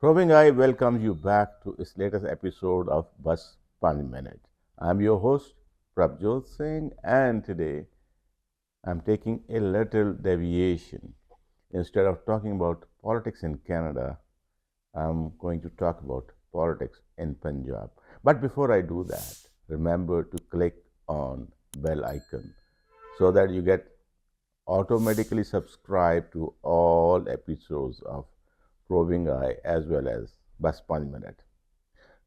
Roving Eye welcomes you back to its latest episode of Bus 5 Minute. I'm your host, Prabjot Singh, and today I'm taking a little deviation. Instead of talking about politics in Canada, I'm going to talk about politics in Punjab. But before I do that, remember to click on bell icon so that you get automatically subscribed to all episodes of Roving Eye as well as Bus 5 Minute.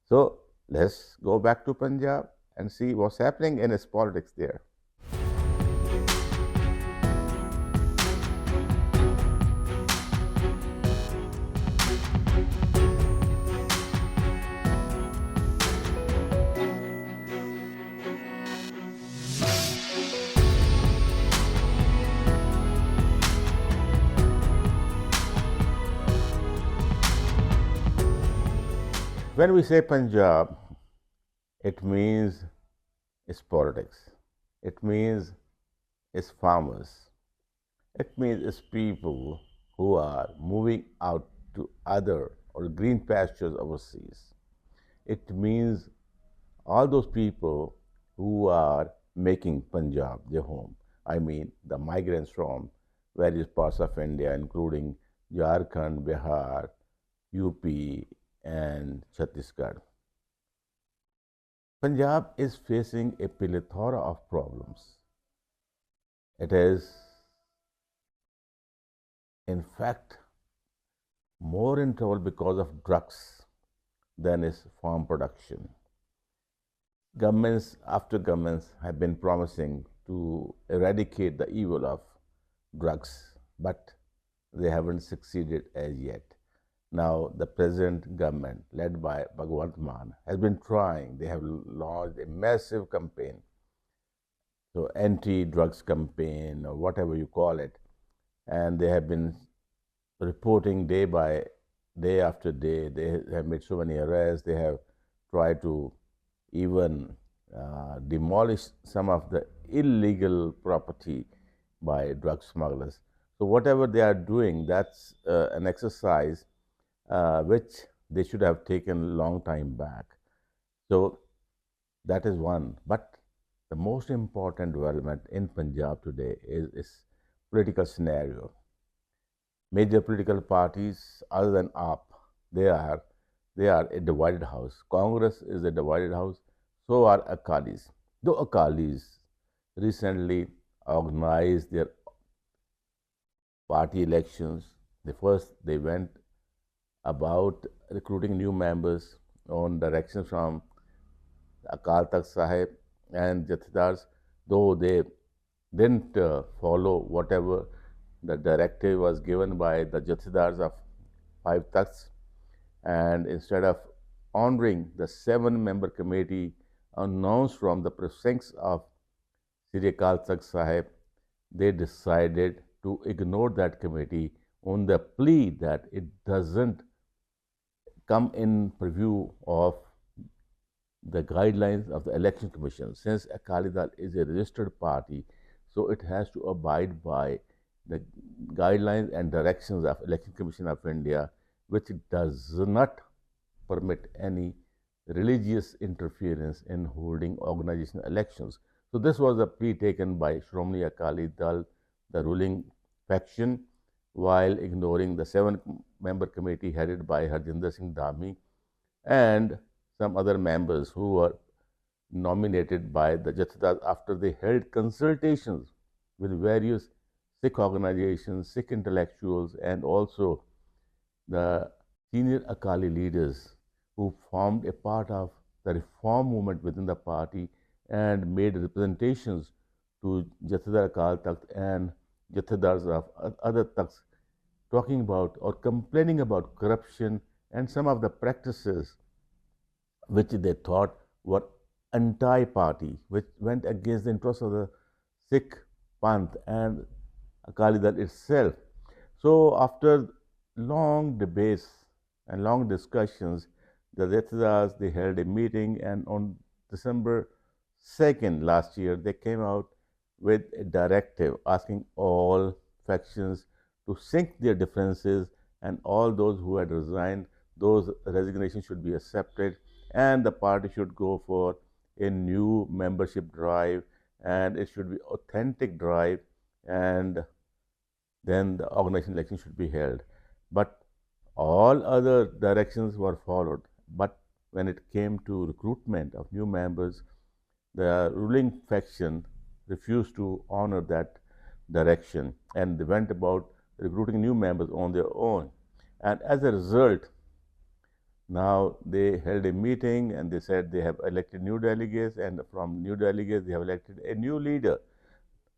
So let's go back to Punjab and see what's happening in its politics there. When we say Punjab, it means it's politics. It means it's farmers. It means it's people who are moving out to other or green pastures overseas. It means all those people who are making Punjab their home. I mean, the migrants from various parts of India, including Jharkhand, Bihar, UP, and Chhattisgarh. Punjab is facing a plethora of problems. It is, in fact, more in trouble because of drugs than its farm production. Governments after governments have been promising to eradicate the evil of drugs, but they haven't succeeded as yet. Now, the present government, led by Bhagwant Mann, has been trying. They have launched a massive campaign, so anti-drugs campaign or whatever you call it, and they have been reporting day by day after day. They have made so many arrests. They have tried to even demolish some of the illegal property by drug smugglers. So whatever they are doing, that's an exercise which they should have taken a long time back. So that is one. But the most important development in Punjab today is political scenario. Major political parties other than AAP, they are a divided house. Congress is a divided house. So are Akalis. Though Akalis recently organized their party elections, they went about recruiting new members on directions from Akal Takht Sahib and Jathedars, though they didn't follow whatever the directive was given by the Jathedars of 5 Takhts, and instead of honoring the 7-member committee announced from the precincts of Sri Akal Takht Sahib, they decided to ignore that committee on the plea that it doesn't come in purview of the guidelines of the Election Commission. Since Akali Dal is a registered party, so it has to abide by the guidelines and directions of Election Commission of India, which does not permit any religious interference in holding organizational elections. So this was a plea taken by Shiromani Akali Dal, the ruling faction, while ignoring the 7-member committee headed by Harjinder Singh Dhami and some other members who were nominated by the Jathedars after they held consultations with various Sikh organizations, Sikh intellectuals, and also the senior Akali leaders who formed a part of the reform movement within the party and made representations to Jathedar Akal Takht and Jathedars of other Takhts, talking about or complaining about corruption and some of the practices which they thought were anti-party, which went against the interests of the Sikh Panth and Akali Dal itself. So after long debates and long discussions, the Jathedars, they held a meeting, and on December 2nd last year, they came out with a directive asking all factions to sink their differences, and all those who had resigned, those resignations should be accepted, and the party should go for a new membership drive, and it should be authentic drive, and then the organization election should be held. But all other directions were followed. But when it came to recruitment of new members, the ruling faction refused to honor that direction, and they went about recruiting new members on their own. And as a result, now they held a meeting and they said they have elected new delegates, and from new delegates, they have elected a new leader.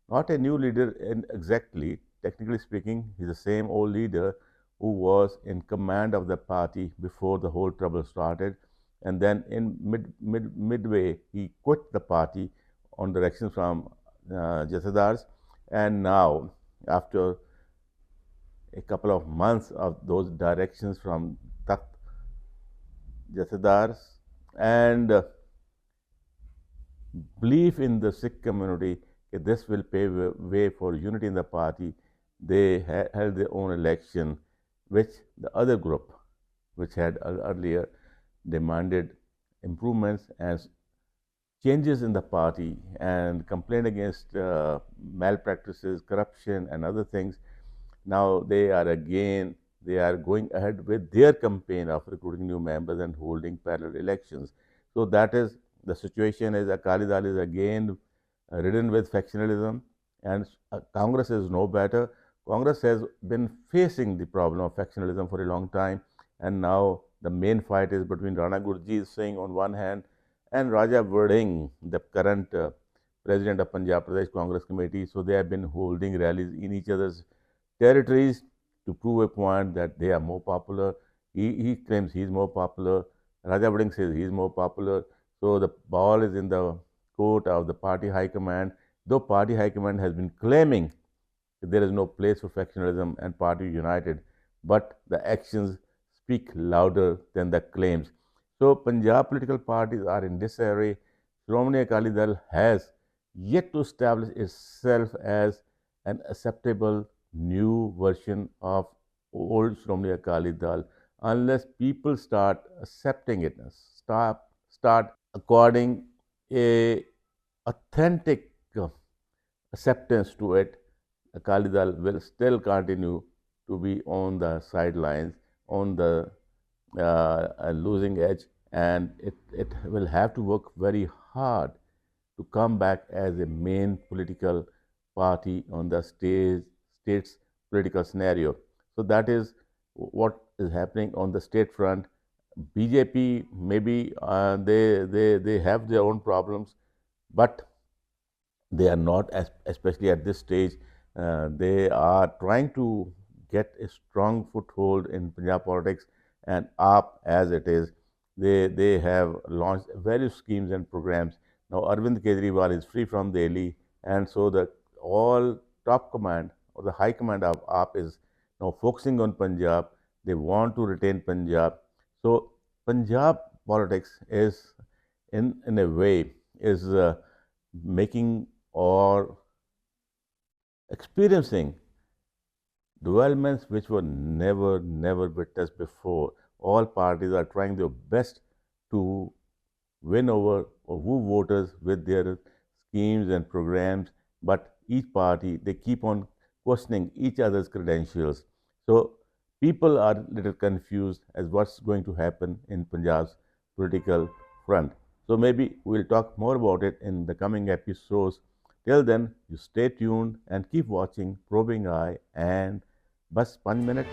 Not a new leader in exactly, technically speaking, he's the same old leader who was in command of the party before the whole trouble started. And then in midway, he quit the party on directions from Sardars. And now, after a couple of months of those directions from Sardars and belief in the Sikh community that this will pave way for unity in the party, they held their own election, which the other group, which had earlier demanded improvements and changes in the party and complained against malpractices, corruption, and other things. Now they are going ahead with their campaign of recruiting new members and holding parallel elections. So that is the situation. Is Akali Dal is again ridden with factionalism, and Congress is no better. Congress has been facing the problem of factionalism for a long time, and now the main fight is between Rana Gurjeet Singh on one hand and Raja Varding, the current president of Punjab Pradesh Congress Committee. So they have been holding rallies in each other's territories to prove a point that they are more popular. He claims he's more popular. Raja Varding says he's more popular. So the ball is in the court of the party high command, though party high command has been claiming that there is no place for factionalism and party united, but the actions speak louder than the claims. So Punjab political parties are in disarray. Shiromani Akali Dal has yet to establish itself as an acceptable new version of old Shiromani Akali Dal unless people start accepting it, start according a authentic acceptance to it. Akali Dal will still continue to be on the sidelines, on the losing edge, and it will have to work very hard to come back as a main political party on the state's political scenario. So that is what is happening on the state front. BJP maybe they have their own problems, but they are not, especially at this stage, they are trying to get a strong foothold in Punjab politics, and AAP as it is, they have launched various schemes and programs. Now Arvind Kejriwal is free from Delhi, and so the all top command or the high command of AAP is now focusing on Punjab. They want to retain Punjab. So Punjab politics is in a way is making or experiencing developments which were never witnessed before. All parties are trying their best to win over or woo voters with their schemes and programs, but each party, they keep on questioning each other's credentials. So people are a little confused as what's going to happen in Punjab's political front. So maybe we'll talk more about it in the coming episodes. Till then, you stay tuned and keep watching Probing Eye and Bas 5 Minute.